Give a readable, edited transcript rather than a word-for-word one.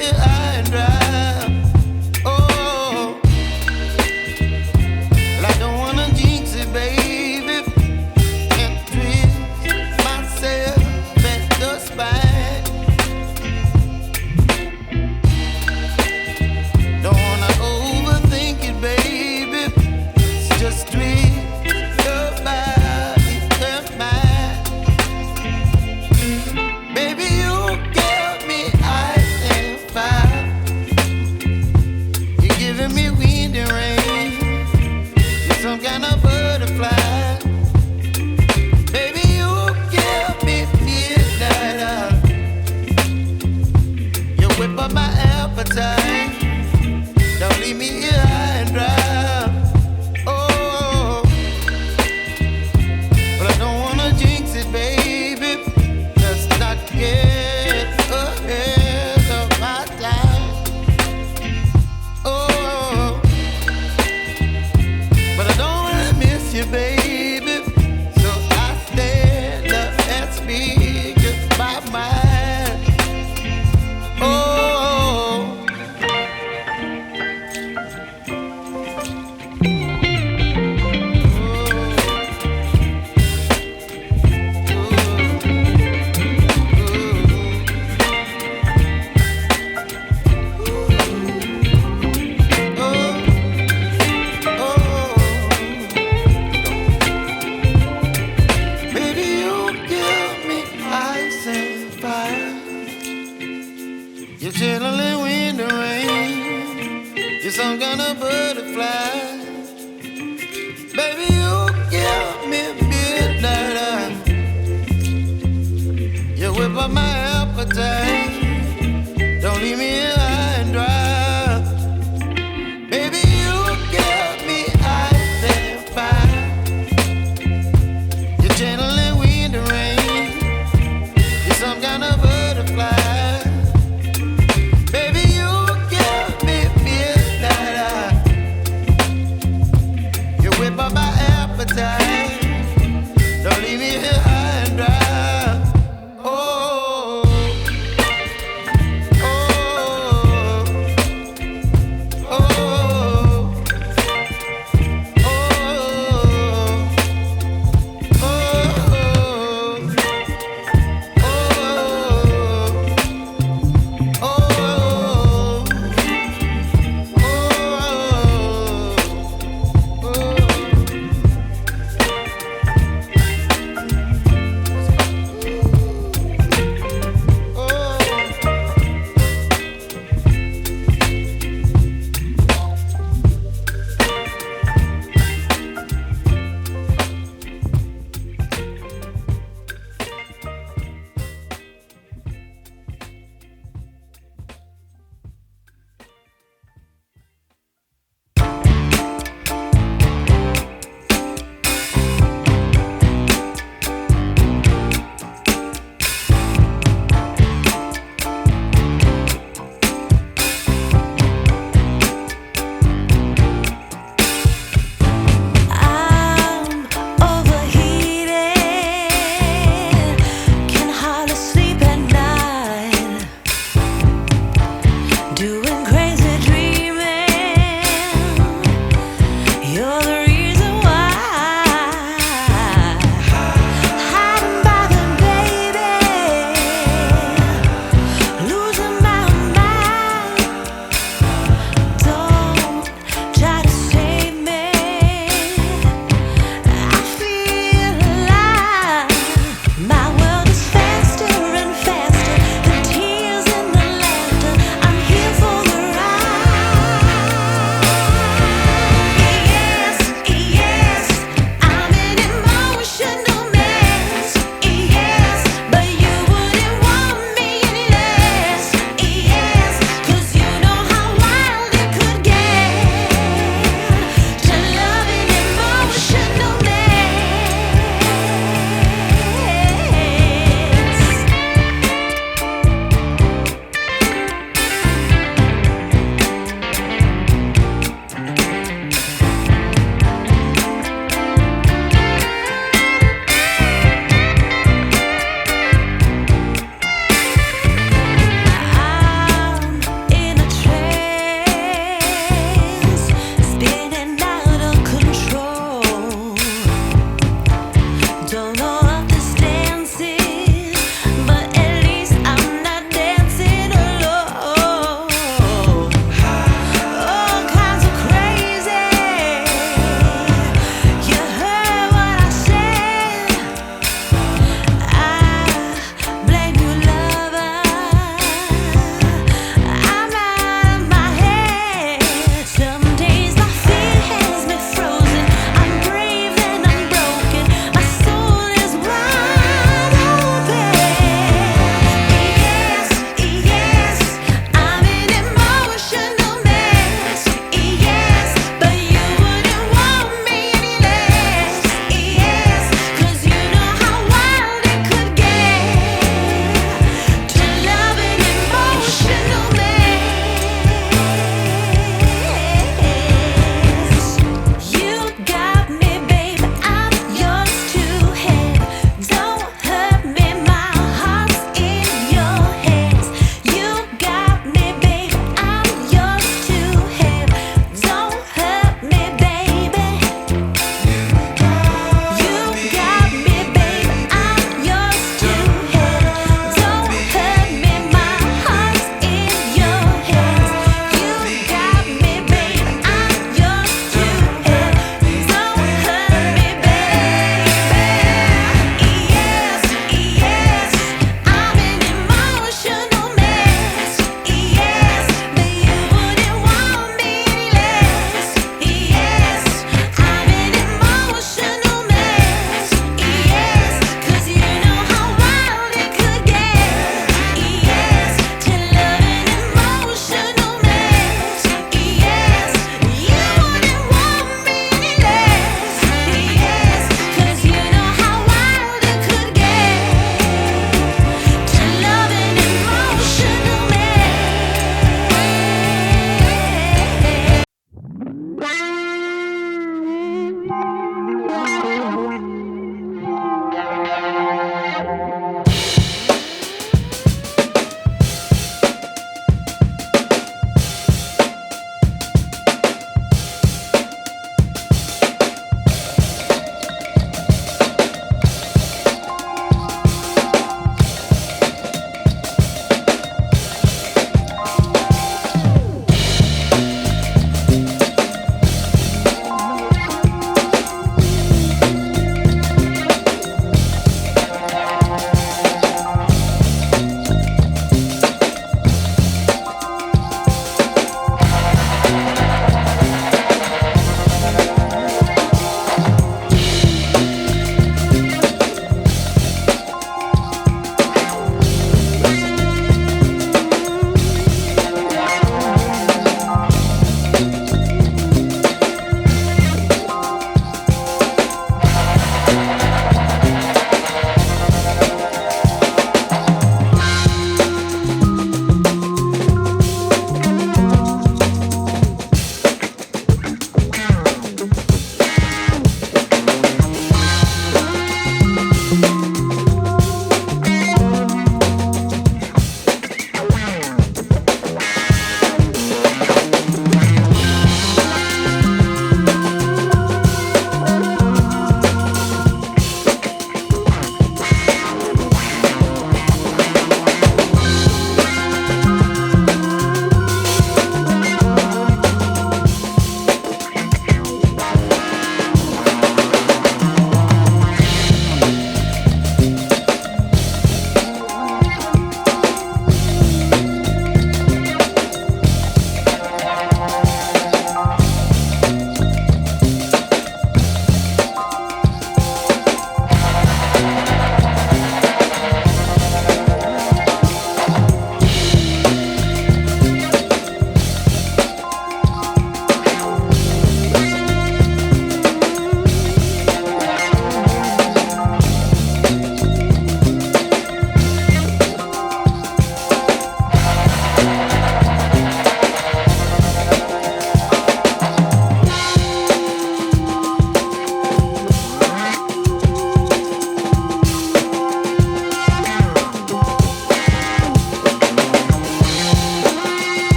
here high and dry. Oh, well, I don't wanna jinx it, baby, and twist myself at the spine. Don't wanna overthink it, baby. It's just twist your body and mine. Baby, you give me ice and fire. You're giving me wind and rain. You're some kind of butterfly. Baby, you give me midnight. You whip up my appetite. Don't leave me here high and dry. Oh, but I don't wanna jinx it, baby. Let's not get ahead of my time. Oh, but I don't wanna miss you, baby. So I stand up and speak my mind. Oh. Baby, you give me ice and fire. You're chilling wind and rain. You're some kind of butterfly. Baby, you give me midnight. You whip up my appetite.